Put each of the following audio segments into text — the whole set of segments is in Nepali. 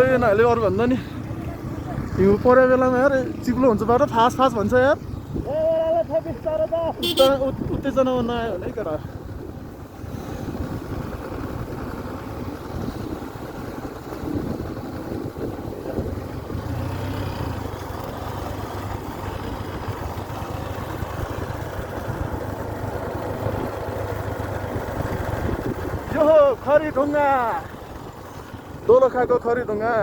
सकिएन अहिले अरू भन्दा नि हिउँ परेको बेलामा यार चिप्लो हुन्छ बाटो फास्ट फास्ट भन्छ यार उत्तेजनामा नआयो भने केटा यो हो खरीढुङ्गा दोलखाको खरीढुङ्गा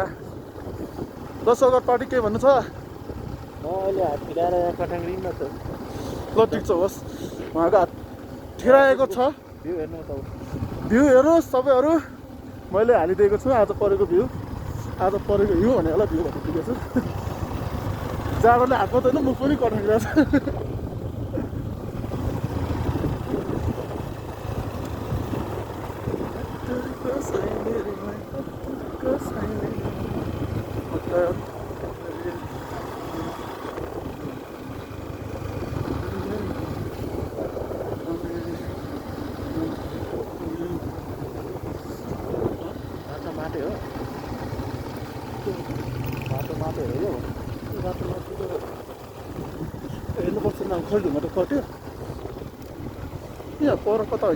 10 अगस्त पार्टी के भन्नु छ अहिले हात फिराएर कटाङरीमा छ ल ठिक छ होस् उहाँको हात ठेराएको छ भ्यू हेर्नु त भ्यू हेर्नुहोस् सबैहरू मैले हालिदिएको छु आज परेको भ्यू आज परेको हिउँ भने होला भ्यू भनिदिएको छु जाडोले हात मात्रै मुख पनि कटाइरहेको छ हेर्नुपर्छ न खरीढुङ्गा त कट्यो यहाँ पर कता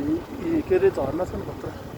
के अरे झर्ना छ नि भन्छ